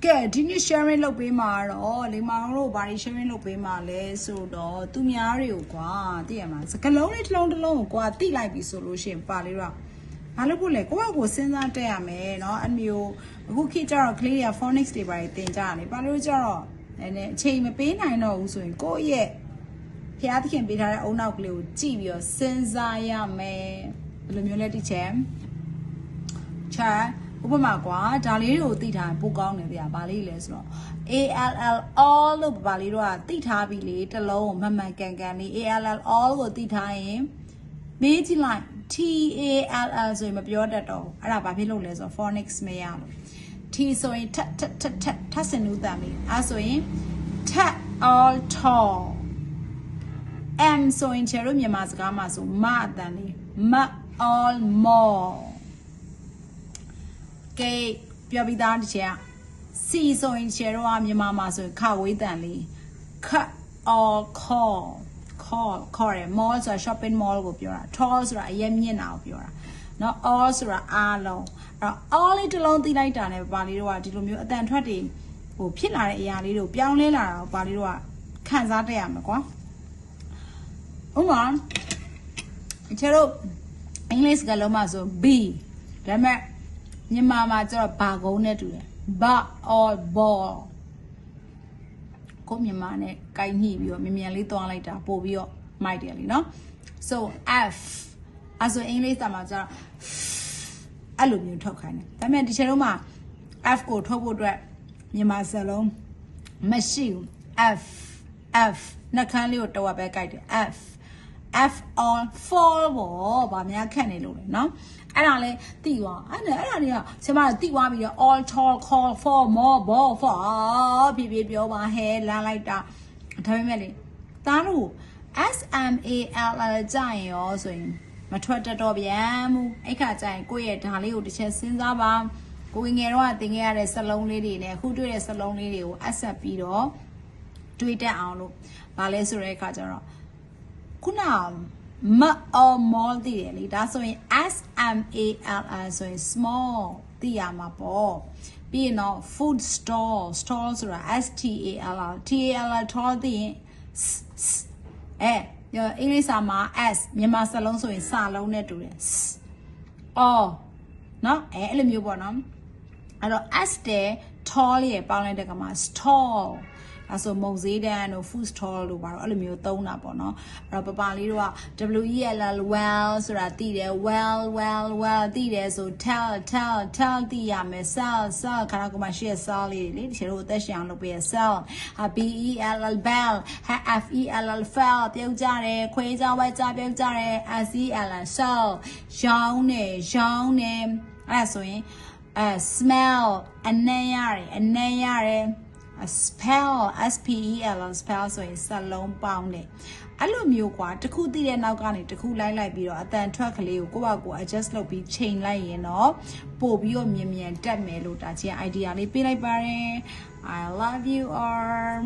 ကဲဒီနေ့ sharing လုပ်ပေးမှာတော့လေမောင်တို့ဘာတွေ sharing လုပ်ပေးမှာလဲဆိုတော့သူများတွေကိုကွာသိရမှာစကလုံးလေးတစ်လုံးကိုကွာတိလိုက်ပြီဆိုလို့ရှိရင်ပါလေးတော့ဘာလို့ကိုလဲကိုယ့်ကိုစဉ်းစားတက်ရမယ်เนาะအမျိုးအခုခေတ်ကျတော့ကလေးတွေက phonics တွေပါတယ်တင်ကြတယ်ဘာလို့ကျတော့နည်းနည်းအချိန်မပေးနိုင်တော့ဘူးဆိုရင်ကိုယ့်ရဲ့ဖျားသခင်ပေးထားတဲ့အုံနောက်ကလေးကိုကြည့်ပြီးတော့စဉ်းစားရမယ်ဘယ်လိုမျိုးလဲတိချင်ချာဥပမာကွာဒါလေးတွေကိုသိထားပိုကောင်းတယ်ဗျာဘာလေးလဲဆိုတော့ ALL all လို့ဘာလေးတော့သိထားပြီလေတစ်လုံးကိုမမှန်ကန်ကန်လေး ALL all ကိုသိထားရင်မေးကြည့်လိုက် TALL ဆိုရင်မပြောတတ်တော့အဲ့ဒါဘာဖြစ်လို့လဲဆိုတော့ phonics မရလို့ T ဆိုရင်ထပ်စင်နူးတန်လေးအဲ့ဆိုရင် tap all tall M ဆိုရင်ကျတော့မြန်မာစကားမှာဆိုမအတန်လေးမ all moreကဲပြောပြီးသားတစ်ချက်စီဆိုရင်ကျတော့မြန်မာမှာဆိုခဝေးတန်လေးခ all call ရ mall ဆိုတာ shopping mall ကိုပြောတာ tall ဆိုတာအရင်မြင့်တာကိုပြောတာเนาะ all ဆိုတာအားလုံးအဲ့တော့ all လေးတစ်လုံးသိလိုက်တာ ਨੇ ပါလေးတော့ဒီလိုမျိုးအတန်ထွက်တွေဟိုဖြစ်လာတဲ့အရာလေးတွေကိုပြောင်းလဲလာတာကိုပါလေးတော့ခံစားတတ်ရမှာကွာဥပမာကျတော့အင်္ဂလိပ်စကားလုံးမှာဆို B ဒါပေမဲ့မြန်မာမှာကျတော့ဘာကုန်းနဲ့တူတယ် ba or ball ကိုမြန်မာနဲ့ကိုက်ညှိပြီးတော့မြန်လေးသွားလိုက်တာပို့ပြီးတော့မိုက်တယ်လीเนาะ so F အဲ့ဆိုအင်္ဂလိပ်စာမှာကျတော့အဲ့လိုမျိုးထုတ်ခိုင်းတယ်ဒါပေမဲ့ဒီချက်လုံးမှာ F ကိုထုတ်ဖို့အတွက်မြန်မာစကားလုံးမရှိဘူး F နှက်ခမ်းလေးကိုတော့ပဲကိုက်တယ် F all fall ဘောဗာများခက်နေလို့လေเนาะအဲ့ဒါလဲတိသွားအဲ့ဒါတွေကဆင်မတိသွားပြီးတော့ all tall call for more ball for ဖြည်းဖြည်းပြောပါဟဲလမ်းလိုက်တာဒါပေမဲ့လေသားတို့ SMALL ကြရင်ရောဆိုရင်မထွက်တတော့ဗျာမူအဲ့ခါကျရင်ကိုယ့်ရဲ့ဓာလေးကိုတစ်ချက်စဉ်းစားပါကိုငယ်တော့တင်ခဲ့ရတဲ့စလုံးလေးတွေနဲ့အခုတွေ့တဲ့စလုံးလေးတွေကိုအဆက်ပြီးတော့တွေးတတ်အောင်လို့ဗာလဲဆိုတဲ့အခါကျတော့ခုနမ or mall တည်တယ်လေဒါဆိုရင် SMALL ဆိုရင် small တည်ရမှာပေါ့ပြီးရင်တော့ food stall ဆိုတာ STALL tall တည်ရင်အင်္ဂလိပ်စာမှာ S မြန်မာစလုံးဆိုရင်စာလုံးနဲ့တူတယ် or เนาะအဲ့လိုမျိုးပေါ့နော်အဲ့တော့ S တဲ့ tall ရဲ့ပေါင်းလိုက်တဲ့ကမှာ stallအဲ့ဆိုမုံဈေးတန်းတို့ food stall တို့ပါတော့အဲ့လိုမျိုးသုံးတာပေါ့နော်အဲ့တော့ပပလေးတို့က WELL well ဆိုတာသိတယ် well သိတယ်ဆို tell သိရမယ် sell ခါတော့ကိုမရှိရ sell လေးလေဒီချေတို့အသက်ရှင်အောင်လုပ်ပေးရ sell BELL bell FELL fell ပြုတ်ကြတယ်ခွေးကြဝဲကြပြုတ်ကြတယ် SELL sell ရောင်းနေအဲ့ဆိုရင်smell အနံ့ရတယ်spell SPELL spell ဆိုရင်စလုံးပေါင်းတယ်အဲ့လိုမျိုးကွာတခုသိတဲ့နောက်ကနေတခုလိုက်ပြီးတော့အတန်ထွက်ကလေးကိုကိုယ့်ဘာကို adjust လုပ်ပြီးချိန်လိုက်ရင်တော့ပို့ပြီးတော့မြန်တက်မယ်လို့ဒါချင်း idea လေးပေးလိုက်ပါတယ် I love you all